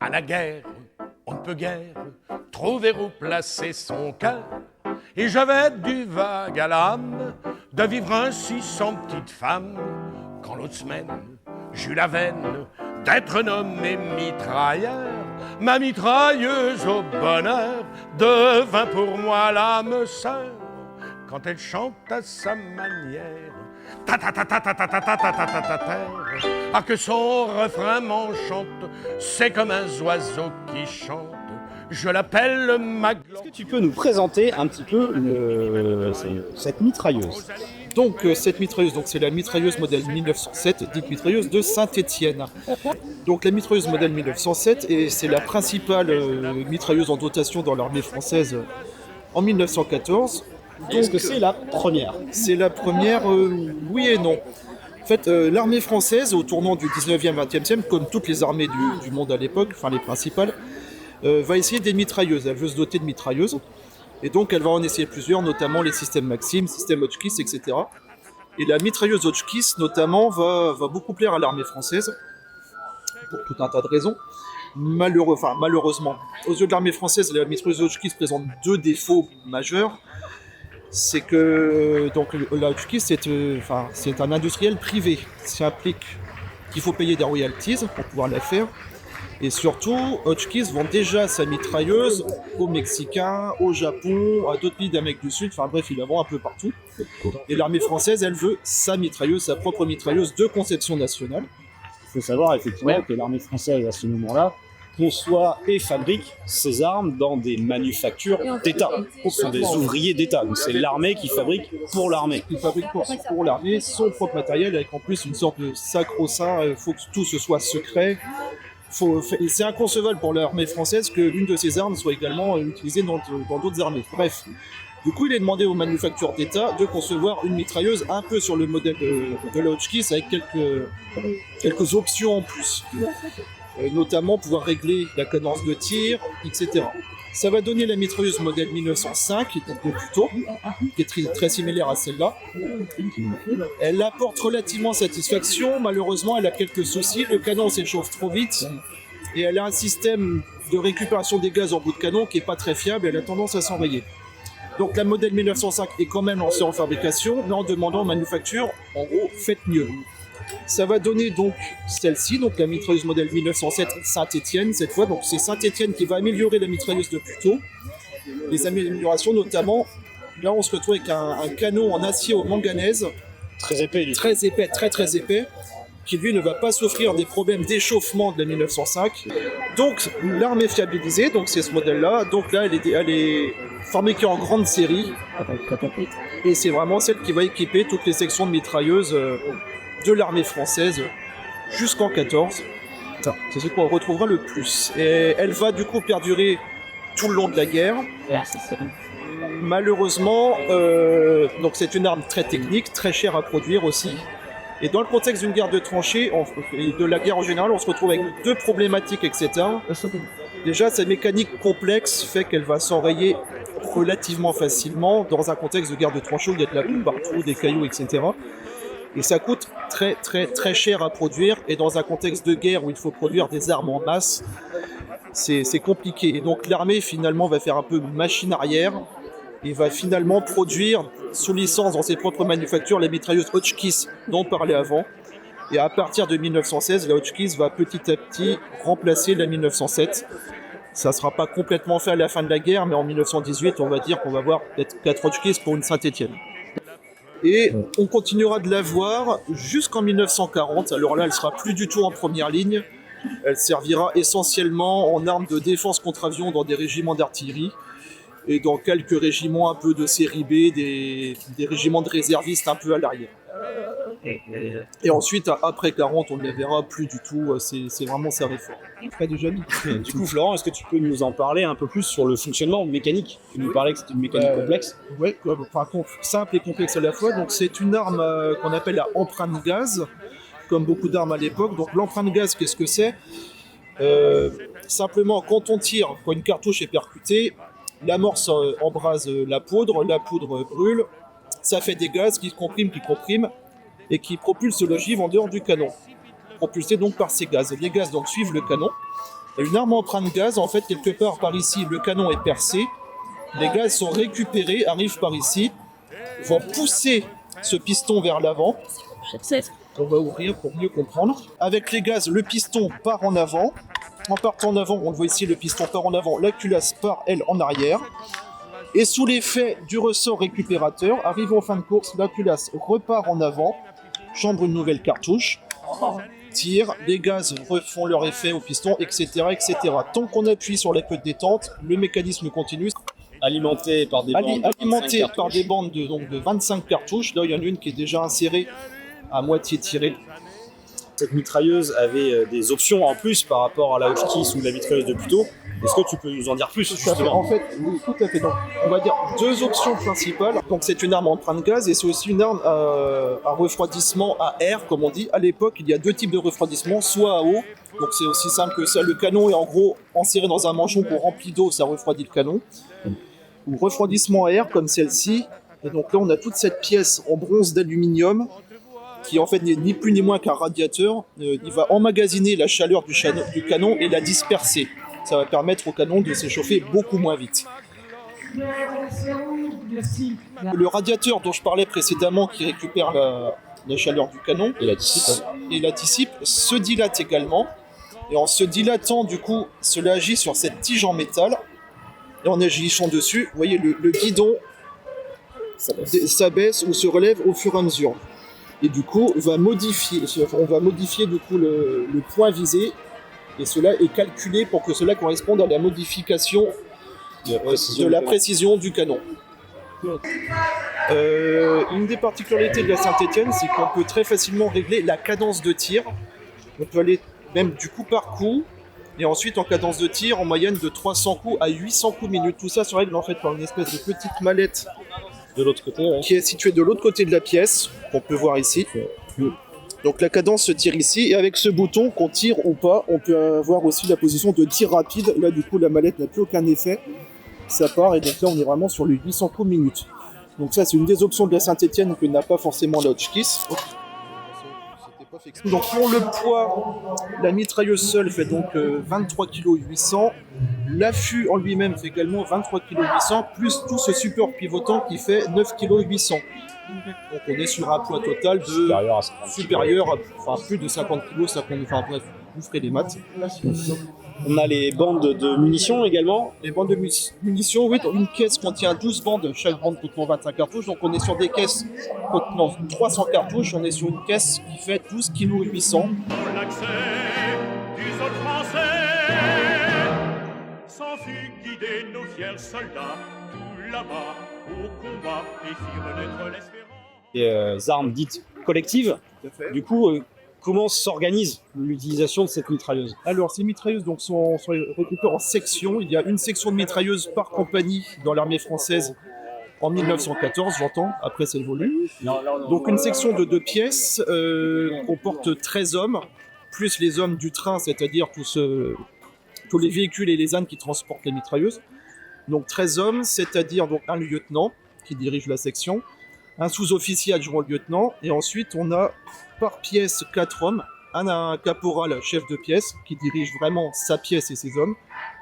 À la guerre, on ne peut guère trouver où placer son cœur. Et j'avais du vague à l'âme de vivre ainsi sans petite femme. Quand l'autre semaine, j'eus la veine d'être nommé mitrailleur, ma mitrailleuse au bonheur devint pour moi l'âme sœur. Quand elle chante à sa manière, ta ta ta ta ta ta ta ta ta ta ta ta ta, ah que son refrain m'enchante, c'est comme un oiseau qui chante. Je l'appelle ma glande. Est-ce que tu peux nous présenter un petit peu cette mitrailleuse ? Donc cette mitrailleuse, c'est la mitrailleuse modèle 1907, dite mitrailleuse de Saint-Étienne. Donc la mitrailleuse modèle 1907, et c'est la principale mitrailleuse en dotation dans l'armée française en 1914. Donc, est-ce que c'est la première ? C'est la première, oui et non. En fait, l'armée française, au tournant du 19e, 20e siècle, comme toutes les armées du monde à l'époque, enfin les principales, va essayer des mitrailleuses. Elle veut se doter de mitrailleuses. Et donc, elle va en essayer plusieurs, notamment les systèmes Maxim, système Hotchkiss, etc. Et la mitrailleuse Hotchkiss, notamment, va beaucoup plaire à l'armée française, pour tout un tas de raisons. Malheureusement, aux yeux de l'armée française, la mitrailleuse Hotchkiss présente deux défauts majeurs. C'est que donc, la Hotchkiss, c'est un industriel privé. Ça implique qu'il faut payer des royalties pour pouvoir la faire. Et surtout, Hotchkiss vend déjà sa mitrailleuse aux Mexicains, au Japon, à d'autres pays d'Amérique du Sud, enfin bref, il la vend un peu partout. Et l'armée française, elle veut sa mitrailleuse, sa propre mitrailleuse de conception nationale. Il faut savoir effectivement que l'armée française, à ce moment-là, conçoit et fabrique ses armes dans des manufactures d'État. Ce sont des ouvriers d'État, donc c'est l'armée qui fabrique pour l'armée. Qui fabrique pour l'armée son propre matériel, avec en plus une sorte de sacro-saint, il faut que tout ce soit secret. C'est inconcevable pour l'armée française qu'une de ces armes soit également utilisée dans d'autres armées. Bref, du coup, il est demandé aux manufactures d'État de concevoir une mitrailleuse un peu sur le modèle de la Hotchkiss, avec quelques options en plus. Notamment pouvoir régler la cadence de tir, etc. Ça va donner la mitrailleuse modèle 1905, qui est un peu plus tôt, qui est très similaire à celle-là. Elle apporte relativement satisfaction, malheureusement elle a quelques soucis, le canon s'échauffe trop vite, et elle a un système de récupération des gaz en bout de canon qui n'est pas très fiable, et elle a tendance à s'enrayer. Donc la modèle 1905 est quand même lancée en fabrication, mais en demandant aux manufactures, en gros, faites mieux. Ça va donner donc celle-ci, donc la mitrailleuse modèle 1907 Saint-Étienne cette fois. Donc c'est Saint-Étienne qui va améliorer la mitrailleuse de plus tôt. Les améliorations notamment, là on se retrouve avec un canon en acier au manganèse. Très épais. Très épais, très épais, qui lui ne va pas souffrir des problèmes d'échauffement de la 1905. Donc l'arme est fiabilisée, donc c'est ce modèle-là. Donc là elle est fabriquée en grande série. Et c'est vraiment celle qui va équiper toutes les sections de mitrailleuses de l'armée française jusqu'en 14. C'est ce qu'on retrouvera le plus. Et elle va du coup perdurer tout le long de la guerre. Malheureusement, donc c'est une arme très technique, très chère à produire aussi. Et dans le contexte d'une guerre de tranchées et de la guerre en général, on se retrouve avec deux problématiques, etc. Déjà, sa mécanique complexe fait qu'elle va s'enrayer relativement facilement dans un contexte de guerre de tranchées où il y a de la boue partout, des cailloux, etc. Et ça coûte très cher à produire, et dans un contexte de guerre où il faut produire des armes en masse, c'est compliqué. Et donc l'armée finalement va faire un peu machine arrière, et va finalement produire sous licence dans ses propres manufactures les mitrailleuses Hotchkiss dont on parlait avant. Et à partir de 1916, la Hotchkiss va petit à petit remplacer la 1907. Ça ne sera pas complètement fait à la fin de la guerre, mais en 1918, on va dire qu'on va avoir peut-être 4 Hotchkiss pour une Saint-Étienne. Et on continuera de la voir jusqu'en 1940. Alors là, elle sera plus du tout en première ligne. Elle servira essentiellement en arme de défense contre avion dans des régiments d'artillerie et dans quelques régiments un peu de série B, des régiments de réservistes un peu à l'arrière. Et ensuite, après 40, on ne la verra plus du tout. C'est vraiment sa réforme. Pas déjà dit. Du coup, Florent, est-ce que tu peux nous en parler un peu plus sur le fonctionnement mécanique ? Tu nous parlais que c'était une mécanique complexe. Oui, simple et complexe à la fois. Donc, c'est une arme qu'on appelle la empreinte gaz, comme beaucoup d'armes à l'époque. Donc, l'empreinte gaz, qu'est-ce que c'est ? Simplement, quand on tire, quand une cartouche est percutée, l'amorce embrase la poudre brûle, ça fait des gaz qui compriment, et qui propulsent l'ogive en dehors du canon, propulsé donc par ces gaz. Les gaz donc suivent le canon, Et une arme à empreinte gaz, en fait, quelque part par ici, le canon est percé, les gaz sont récupérés, arrivent par ici, vont pousser ce piston vers l'avant. On va ouvrir pour mieux comprendre. Avec les gaz, le piston part en avant. En partant en avant, on le voit ici, le piston part en avant, la culasse part, elle, en arrière. Et sous l'effet du ressort récupérateur, arrivé en fin de course, la culasse repart en avant, chambre une nouvelle cartouche, tire, les gaz refont leur effet au piston, etc., etc. Tant qu'on appuie sur la queue de détente, le mécanisme continue. Alimenté par des bandes, Alimenté par des bandes de 25 cartouches. Là, il y en a une qui est déjà insérée, à moitié tirée. Cette mitrailleuse avait des options en plus par rapport à la Hotchkiss ou la mitrailleuse de plus tôt. Est-ce que tu peux nous en dire plus, justement? En fait, oui, tout à fait. Donc, on va dire deux options principales. Donc, c'est une arme à empreinte gaz et c'est aussi une arme à refroidissement à air, comme on dit. À l'époque, il y a deux types de refroidissement, soit à eau. Donc, c'est aussi simple que ça. Le canon est en gros enserré dans un manchon qu'on remplit d'eau, ça refroidit le canon. Ou refroidissement à air, comme celle-ci. Et donc là, on a toute cette pièce en bronze d'aluminium qui en fait n'est ni plus ni moins qu'un radiateur. Il va emmagasiner la chaleur du canon et la disperser. Ça va permettre au canon de s'échauffer beaucoup moins vite. Le radiateur dont je parlais précédemment, qui récupère la chaleur du canon Et la dissipe. se dilate également. Et en se dilatant, du coup, cela agit sur cette tige en métal. Et en agissant dessus, vous voyez, le guidon s'abaisse ou se relève au fur et à mesure. Et du coup, on va modifier du coup le point visé. Et cela est calculé pour que cela corresponde à la modification de la précision du canon. Une des particularités de la Saint-Étienne, c'est qu'on peut très facilement régler la cadence de tir. On peut aller même du coup par coup, et ensuite en cadence de tir, en moyenne de 300 coups à 800 coups minute. Tout ça se règle en fait par une espèce de petite mallette De l'autre côté, ouais. qui est située de l'autre côté de la pièce, qu'on peut voir ici. Donc la cadence se tire ici, et avec ce bouton, qu'on tire ou pas, on peut avoir aussi la position de tir rapide. Là du coup la mallette n'a plus aucun effet, ça part, et donc là on est vraiment sur les 800 coups minute. Donc ça c'est une des options de la Saint-Étienne que n'a pas forcément la Hotchkiss. Donc pour le poids, la mitrailleuse seule fait donc 23 kg 800. L'affût en lui-même fait également 23 kg 800, plus tout ce support pivotant qui fait 9 kg 800. Donc on est sur un poids total de supérieur à plus de 50 kg, enfin bref, vous ferez les maths. On a les bandes de munitions également. Les bandes de munitions, oui, une caisse contient 12 bandes, chaque bande contenant 25 cartouches, donc on est sur des caisses contenant 300 cartouches, on est sur une caisse qui fait 12 kg 800. Pour l'accès du sol français, sans fut guider nos fiers soldats, tout là-bas au combat et firent naître l'espérance. Des armes dites collectives. Tout à fait. Du coup, comment s'organise l'utilisation de cette mitrailleuse? Alors, ces mitrailleuses donc, sont regroupées en sections. Il y a une section de mitrailleuses par compagnie dans l'armée française en 1914, j'entends, après c'est évolué. Donc une section de 2 pièces comporte 13 hommes, plus les hommes du train, c'est-à-dire tous les véhicules et les ânes qui transportent les mitrailleuses. Donc 13 hommes, c'est-à-dire donc un lieutenant qui dirige la section, un sous-officier adjoint au lieutenant, et ensuite on a par pièce 4 hommes, un caporal chef de pièce qui dirige vraiment sa pièce et ses hommes,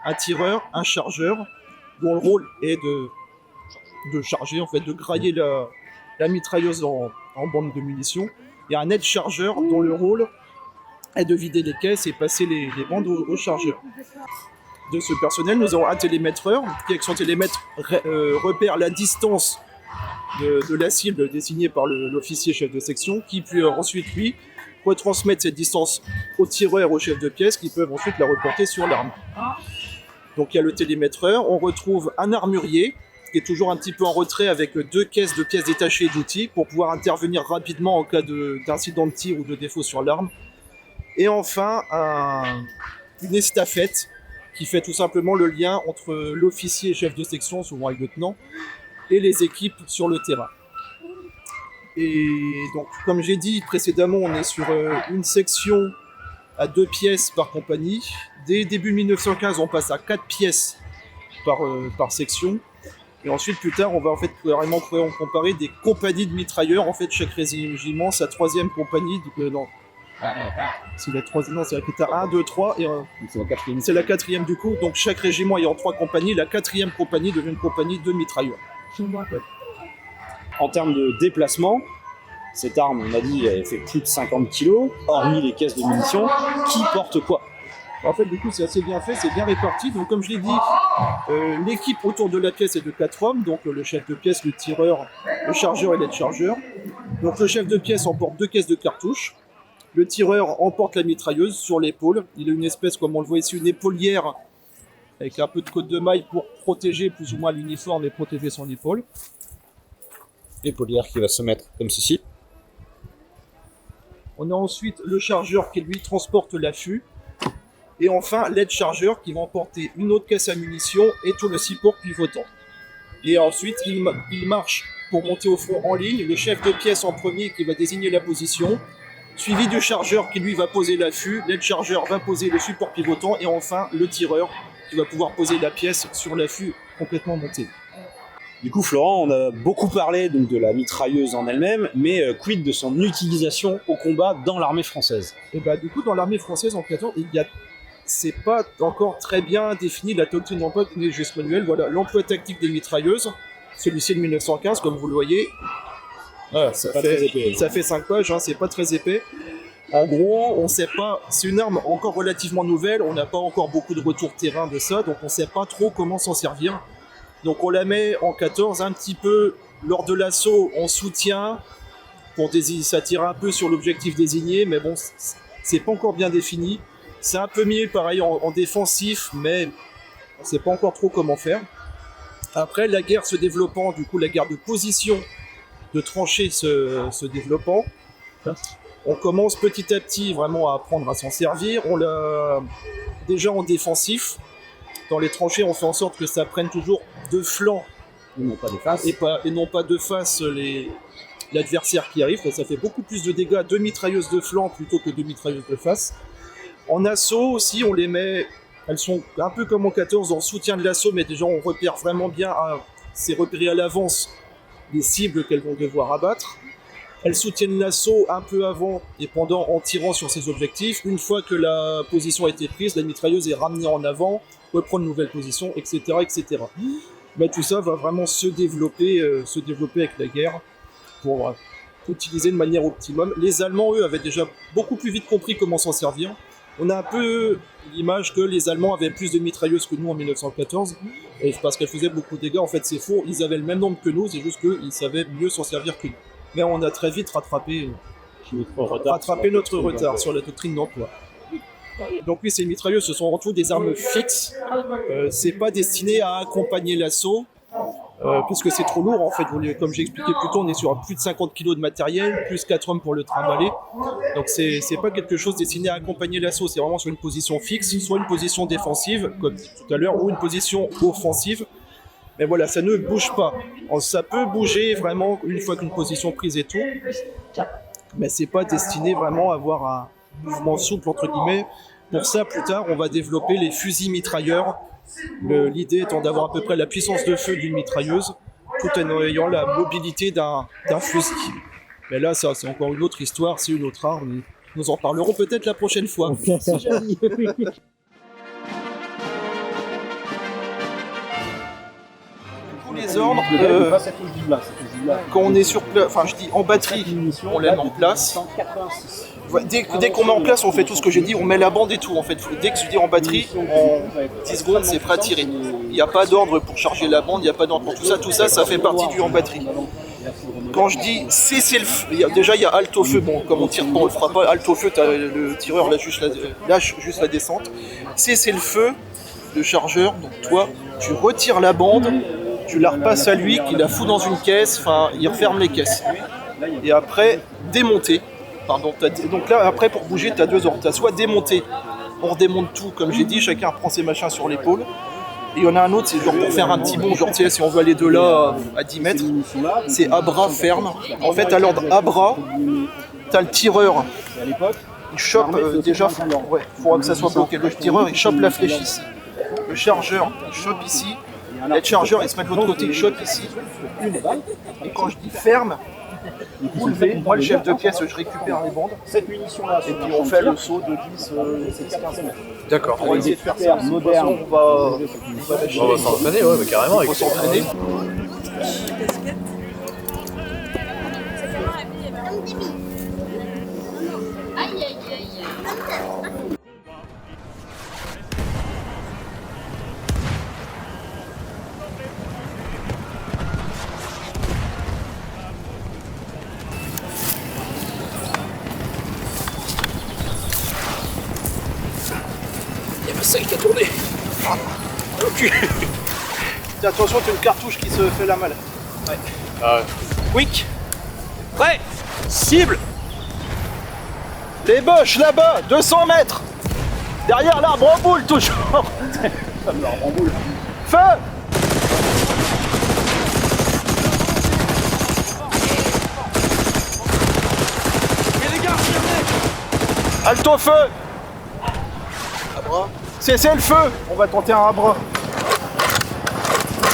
un tireur, un chargeur, dont le rôle est de charger, en fait, de grailler la mitrailleuse en bande de munitions, et un aide-chargeur dont le rôle est de vider les caisses et passer les bandes au chargeur. De ce personnel, nous avons un télémétreur qui, avec son télémètre, repère la distance de la cible désignée par l'officier chef de section, qui peut ensuite, lui, retransmettre cette distance au tireur, au chef de pièce, qui peuvent ensuite la reporter sur l'arme. Donc il y a le télémétreur, on retrouve un armurier, qui est toujours un petit peu en retrait avec 2 caisses de pièces détachées d'outils pour pouvoir intervenir rapidement en cas d'incident de tir ou de défaut sur l'arme. Et enfin, une estafette qui fait tout simplement le lien entre l'officier chef de section, souvent un lieutenant, et les équipes sur le terrain. Et donc, comme j'ai dit précédemment, on est sur une section à 2 pièces par compagnie. Dès début 1915, on passe à 4 pièces par section. Et ensuite, plus tard, on va en fait vraiment comparer des compagnies de mitrailleurs. En fait, chaque régiment, sa 3e compagnie C'est la troisième, non, c'est la Qatar 1, 2, 3, et C'est la quatrième. c'est la quatrième du coup. Donc chaque régiment ayant 3 compagnies, la quatrième compagnie devient une compagnie de mitrailleurs. En termes de déplacement, cette arme, on a dit, elle fait plus de 50 kg, hormis les caisses de munitions. Qui porte quoi? En fait, du coup, c'est assez bien fait, c'est bien réparti. Donc, comme je l'ai dit, l'équipe autour de la pièce est de 4 hommes. Donc, le chef de pièce, le tireur, le chargeur et l'aide-chargeur. Donc, le chef de pièce emporte 2 caisses de cartouches. Le tireur emporte la mitrailleuse sur l'épaule. Il a une espèce, comme on le voit ici, une épaulière avec un peu de côte de maille pour protéger plus ou moins l'uniforme et protéger son épaule. Épaulière qui va se mettre comme ceci. On a ensuite le chargeur qui lui transporte l'affût. Et enfin, l'aide-chargeur qui va emporter une autre caisse à munitions et tout le support pivotant. Et ensuite, il marche pour monter au front en ligne. Le chef de pièce en premier qui va désigner la position, suivi du chargeur qui lui va poser l'affût. L'aide-chargeur va poser le support pivotant. Et enfin, le tireur qui va pouvoir poser la pièce sur l'affût complètement monté. Du coup, Florent, on a beaucoup parlé donc, de la mitrailleuse en elle-même, mais quid de son utilisation au combat dans l'armée française? Et bah, du coup, dans l'armée française en 14, c'est pas encore très bien défini la doctrine d'emploi de Geste Manuel. Voilà, l'emploi tactique des mitrailleuses, celui-ci de 1915, comme vous le voyez. Voilà, ça fait 5 pages, hein, c'est pas très épais. En gros, on sait pas, c'est une arme encore relativement nouvelle, on n'a pas encore beaucoup de retours terrain de ça, donc on sait pas trop comment s'en servir. Donc on la met en 14 un petit peu lors de l'assaut en soutien, pour ça tire un peu sur l'objectif désigné, mais bon, c'est pas encore bien défini. C'est un peu mieux pareil en défensif, mais on ne sait pas encore trop comment faire. Après, la guerre se développant, du coup la guerre de position, de tranchées se développant, on commence petit à petit vraiment à apprendre à s'en servir. On l'a déjà en défensif. Dans les tranchées, on fait en sorte que ça prenne toujours de flanc Et non pas de face. et non pas de face l'adversaire qui arrive. Ça fait beaucoup plus de dégâts de mitrailleuses de flanc plutôt que de mitrailleuses de face. En assaut aussi, on les met, elles sont un peu comme en 14 en soutien de l'assaut, mais déjà on repère vraiment bien, c'est repéré à l'avance les cibles qu'elles vont devoir abattre. Elles soutiennent l'assaut un peu avant et pendant en tirant sur ses objectifs. Une fois que la position a été prise, la mitrailleuse est ramenée en avant, reprend une nouvelle position, etc. etc. Mais tout ça va vraiment se développer avec la guerre pour utiliser de manière optimum. Les Allemands, eux, avaient déjà beaucoup plus vite compris comment s'en servir. On a un peu l'image que les Allemands avaient plus de mitrailleuses que nous en 1914, et parce qu'elles faisaient beaucoup de dégâts. En fait, c'est faux, ils avaient le même nombre que nous, c'est juste qu'ils savaient mieux s'en servir que nous. Mais on a très vite rattrapé notre retard sur la doctrine d'emploi. Donc oui, ces mitrailleuses, ce sont avant tout des armes fixes. C'est pas destiné à accompagner l'assaut, puisque c'est trop lourd en fait. Comme j'ai expliqué plus tôt, on est sur plus de 50 kg de matériel, plus 4 hommes pour le trimballer. Donc c'est pas quelque chose destiné à accompagner l'assaut, c'est vraiment sur une position fixe, soit une position défensive, comme dit tout à l'heure, ou une position offensive. Mais voilà, ça ne bouge pas. Ça peut bouger vraiment une fois qu'une position prise et tout, mais c'est pas destiné vraiment à avoir un mouvement souple entre guillemets. Pour ça, plus tard, on va développer les fusils mitrailleurs. L'idée étant d'avoir à peu près la puissance de feu d'une mitrailleuse, tout en ayant la mobilité d'un fusil. Mais là, ça, c'est encore une autre histoire, c'est une autre arme. Nous en parlerons peut-être la prochaine fois. Les ordres, quand on est sur place, enfin je dis en batterie, on la met en place. Dès qu'on met en place, on fait tout ce que j'ai dit, on met la bande et tout en fait. Dès que je dis en batterie, en 10 secondes, c'est prêt à tirer. Il n'y a pas d'ordre pour charger la bande, il n'y a pas d'ordre pour tout ça, ça fait partie du en batterie. Quand je dis cesser le feu, déjà il y a halte au feu, bon comme on tire pas, on le fera pas, halte au feu, le tireur lâche juste la descente. Cesser le feu, le chargeur, donc toi, tu retires la bande, tu la repasses à lui, qui la fout dans une caisse, enfin il referme les caisses. Et après, démonter. Donc là, après pour bouger, tu as 2 ordres. Tu as soit démonter, on redémonte tout, comme j'ai dit, chacun reprend ses machins sur l'épaule. Et il y en a un autre, c'est genre pour faire un petit bond, genre tu sais, si on veut aller de là à 10 mètres, c'est à bras ferme. En fait, à l'ordre à bras, tu as le tireur, il chope déjà, il faudra que ça soit bloqué. Le tireur, il chope la flèche ici. Le chargeur, il chope ici. Le chargeur, il se met de l'autre côté, il chope ici. Et quand je dis ferme, Vous levez, moi le chef de pièce, je récupère les bandes. Cette munition-là, Et puis on fait le saut de 10, 15 mètres. D'accord, on va essayer de faire ça. Moderne. De toute façon, on va s'entraîner, ouais, mais carrément. on va s'entraîner. Aïe aïe aïe. Il y a ma selle qui a tourné. Ok. Tiens, attention, t'as une cartouche qui se fait la malle. Ah ouais. Quick. Prêt. Cible. Les boches là-bas, 200 mètres. Derrière l'arbre en boule, toujours. L'arbre en boule. Feu. Alto feu. Cessez le feu. On va tenter un bras.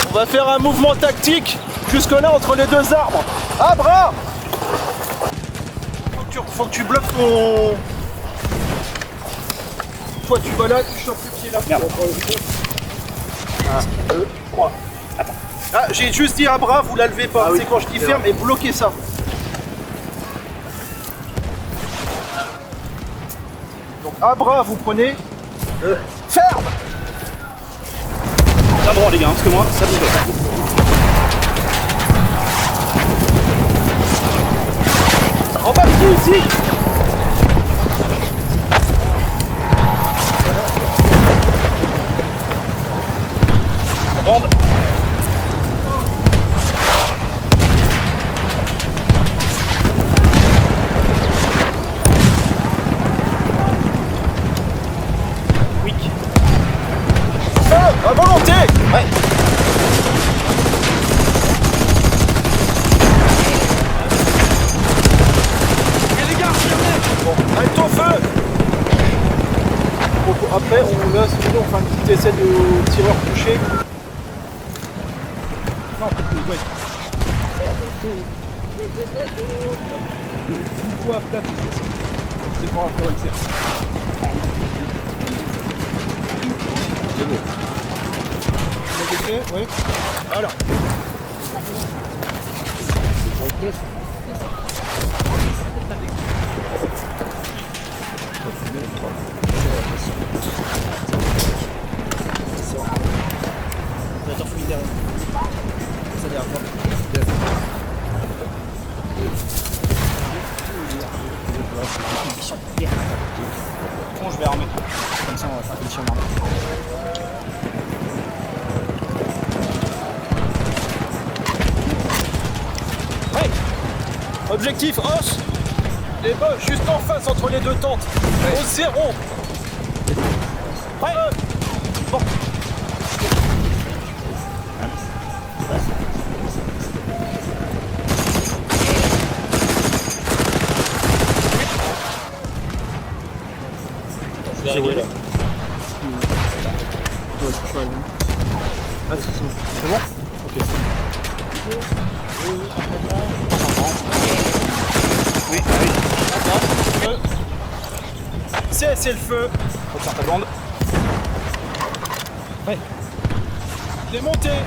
On va faire un mouvement tactique jusque là entre les deux arbres. À bras. Faut que tu bloques ton... Toi tu vas là, tu chopes le pied là. Merde. 1, 2, 3. Attends. Ah, j'ai juste dit à bras, vous la levez pas. C'est quand je dis ferme et bloquez ça. Donc à bras, vous prenez. Ferme. T'as droit les gars, parce que moi, ça bouge. En bas ici. Bande. Quick. Feu, à volonté. Ouais. Alto feu. Donc, après, on laisse, on fait un petit essai de tireur couché. Non, ouais. Une fois plat, c'est pas encore le faire. C'est beau. Vous l'avez fait, ouais. Voilà. Bon, je vais armer. Comme ça, on va faire une mission armée. Ouais. Objectif os. Les bas juste en face entre les deux tentes. Au 0. Ouais. Bon. J'ai là. Ah, c'est bon. Ok. Oui, oui. C'est le feu. Retire ta bande. Ouais. Les montées.